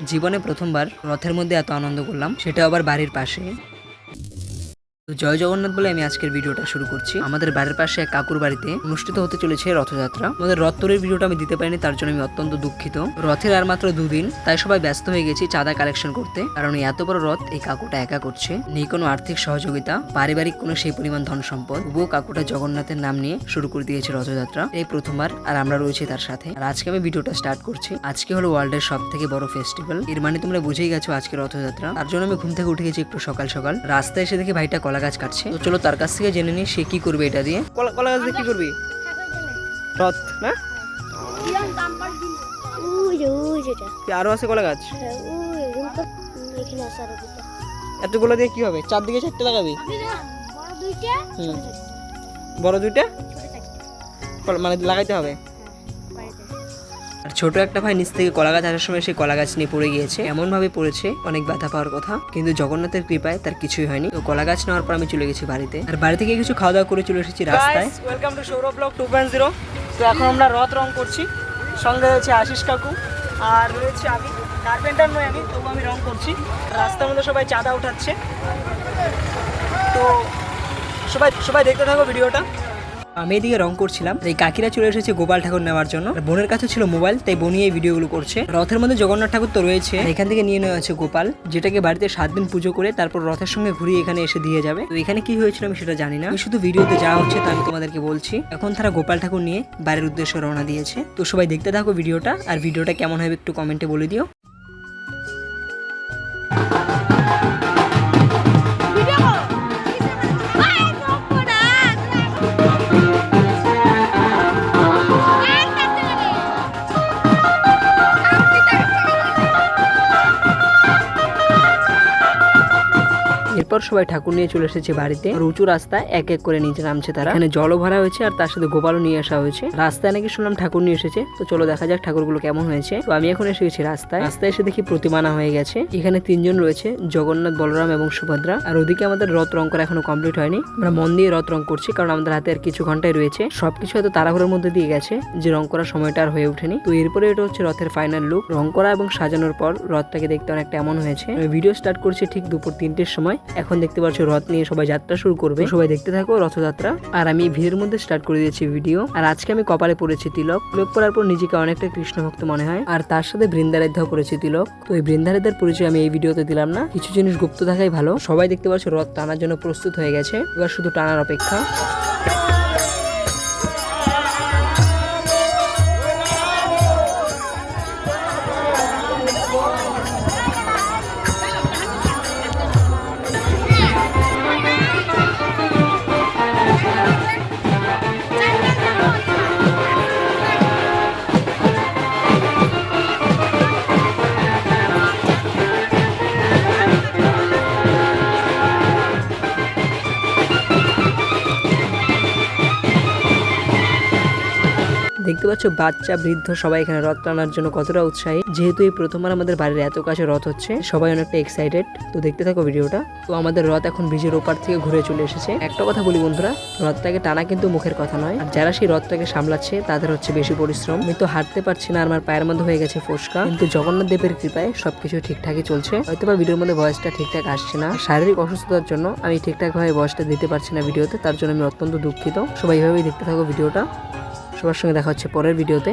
জীবনে প্রথমবার রথের মধ্যে এত আনন্দ করলাম, সেটা আবার বাড়ির পাশে। তো জয় জগন্নাথ বলে আমি আজকের ভিডিওটা শুরু করছি। আমাদের বাড়ির পাশে এক কাকুর বাড়িতে অনুষ্ঠিত হতে চলেছে রথযাত্রা। আমাদের রথ তৈরির ভিডিওটা আমি দিতে পারিনি, তার জন্য আমি অত্যন্ত দুঃখিত। রথের আর মাত্র 2 দিন, তাই সবাই ব্যস্ত হয়ে গেছি চাঁদা কালেকশন করতে, কারণ এত বড় রথ এই কাকুটা একা করছে, নেই কোনো আর্থিক সহযোগিতা, পারিবারিক কোনো সেই পরিমাণ ধন সম্পদ। তবুও কাকুটা জগন্নাথের নাম নিয়ে শুরু করে দিয়েছে রথযাত্রা। এই প্রথমবার, আর আমরা রয়েছি তার সাথে। আর আজকে আমি ভিডিওটা স্টার্ট করছি। আজকে হলো ওয়ার্ল্ডের সব থেকে বড় ফেস্টিভ্যাল, এর মানে তোমরা বুঝেই গেছো আজকে রথযাত্রা। তার জন্য আমি ঘুম থেকে উঠে গেছি একটু সকাল সকাল। রাস্তায় এসে দেখি ভাইটা কলা গাছ কাটছে। তো চলো তার কাছ থেকে জেনে নিই সে কি করবে এটা দিয়ে। কলা গাছ দিয়ে কি করবি? রথ না? আরো আছে কলা গাছ? এতগুলো দিয়ে কি হবে? চারদিকে 4টে লাগাবি? বড় 2টা মানে লাগাইতে হবে। আর ছোট একটা ভাই নিচ থেকে কলা গাছ আসার সময় সেই কলা গাছ নিয়ে পড়ে গিয়েছে, এমন ভাবে পড়েছে অনেক ব্যথা পাওয়ার কথা, কিন্তু জগন্নাথের কৃপায় তার কিছুই হয়নি। তো কলা গাছ নেওয়ার পর আমি চলে গেছি বাড়িতে, আর বাড়ি থেকে কিছু খাওয়া দাওয়া করে চলে এসেছি রাস্তায়। Welcome to Sourav blog 2.0। তো এখন আমরা রথ রং করছি, সঙ্গে রয়েছে আশিস কাকু আর রয়েছে আমি। কার্পেন্টার নই আমি, তবু আমি রং করছি। রাস্তার মধ্যে সবাই চাঁদা উঠাচ্ছে, তো সবাই দেখতে থাকো ভিডিওটা। আমি এদিকে রং করছিলাম, এই কাকিরা চলে এসেছে গোপাল ঠাকুর নেওয়ার জন্য। বোনের কাছে ছিল মোবাইল, তাই বোনই এই ভিডিওগুলো করছে। রথের মধ্যে জগন্নাথ ঠাকুর তো রয়েছে, এখান থেকে নিয়ে নেওয়া আছে গোপাল, যেটাকে বাড়িতে 7 দিন পুজো করে তারপর রথের সঙ্গে ঘুরিয়ে এখানে এসে দিয়ে যাবে। তো এখানে কি হয়েছিল আমি সেটা জানি না, আমি শুধু ভিডিওতে যা হচ্ছে তা আমি তোমাদেরকে বলছি। এখন তারা গোপাল ঠাকুর নিয়ে বাড়ির উদ্দেশ্যে রওনা দিয়েছে। তো সবাই দেখতে থাকো ভিডিওটা, আর ভিডিওটা কেমন হবে একটু কমেন্টে বলে দিও। এরপর সবাই ঠাকুর নিয়ে চলে এসেছে বাড়িতে। আর উঁচু রাস্তায় এক এক করে নিচে নামছে তারা। এখানে জলও ভরা হয়েছে, আর তার সাথে গোপালও নিয়ে আসা হয়েছে। রাস্তায় নাকি শুনলাম ঠাকুর নিয়ে এসেছে, তো চলো দেখা যাক ঠাকুরগুলো কেমন হয়েছে। তো আমি এখন এসে গেছি রাস্তায় এসে দেখি প্রতিমা আনা হয়ে গেছে। এখানে 3 জন রয়েছে, জগন্নাথ, বলরাম এবং সুভদ্রা। আর ওদিকে আমাদের রথ রং করা এখনো কমপ্লিট হয়নি, আমরা মন দিয়ে রথ রং করছি, কারণ আমাদের হাতে আর কিছু ঘন্টায় রয়েছে। সবকিছু এত তাড়াহুড়োর মধ্যে দিয়ে গেছে যে রং করার সময়টা আর হয়ে ওঠেনি। তো এরপরে এটা হচ্ছে রথের ফাইনাল লুক। রং করা এবং সাজানোর পর রথটাকে দেখতে অনেকটা এমন হয়েছে। ভিডিও স্টার্ট করছি ঠিক দুপুর 3টের সময়। এখন দেখতে পাচ্ছ রথ নিয়ে সবাই যাত্রা শুরু করবে, সবাই দেখতে থাকো রথযাত্রা। আর আমি ভিড়ের মধ্যে স্টার্ট করে দিয়েছি ভিডিও। আর আজকে আমি কপালে পড়েছি তিলক পরার পর নিজেকে অনেকটা কৃষ্ণ ভক্ত মনে হয়। আর তার সাথে বৃন্দারাধ্যাও করেছি তিলক। তো এই বৃন্দারাধ্যার পরিচয় আমি এই ভিডিওতে দিলাম না, কিছু জিনিস গুপ্ত থাকাই ভালো। সবাই দেখতে পাচ্ছ রথ টানার জন্য প্রস্তুত হয়ে গেছে, এবার শুধু টানার অপেক্ষা। দেখতে পাচ্ছ বাচ্চা বৃদ্ধ সবাই এখানে রথ টানার জন্য কতটা উৎসাহী। যেহেতু এই প্রথমবার আমাদের বাড়ির এত কাছে রথ হচ্ছে, সবাই অনেকটা এক্সাইটেড। তো দেখতে থাকো ভিডিওটা। তো আমাদের রথ এখন ব্রিজের ওপার থেকে ঘুরে চলে এসেছে। একটা কথা বলি বন্ধুরা, রথটাকে টানা কিন্তু মুখের কথা নয়, আর যারা সেই রথটাকে সামলাচ্ছে তাদের হচ্ছে বেশি পরিশ্রম। আমি তো হাঁটতে পারছি না, আমার পায়ের মধ্যে হয়ে গেছে ফোসকা, কিন্তু জগন্নাথ দেবের কৃপায় সবকিছু ঠিকঠাকই চলছে। হয়তোবা ভিডিওর মধ্যে ভয়েসটা ঠিকঠাক আসছে না, শারীরিক অসুস্থতার জন্য আমি ঠিকঠাক ভাবে ভয়েসটা দিতে পারছি না ভিডিওতে, তার জন্য আমি অত্যন্ত দুঃখিত। সবাই এইভাবেই দেখতে থাকো ভিডিওটা। সবার সঙ্গে দেখা হচ্ছে পরের ভিডিওতে।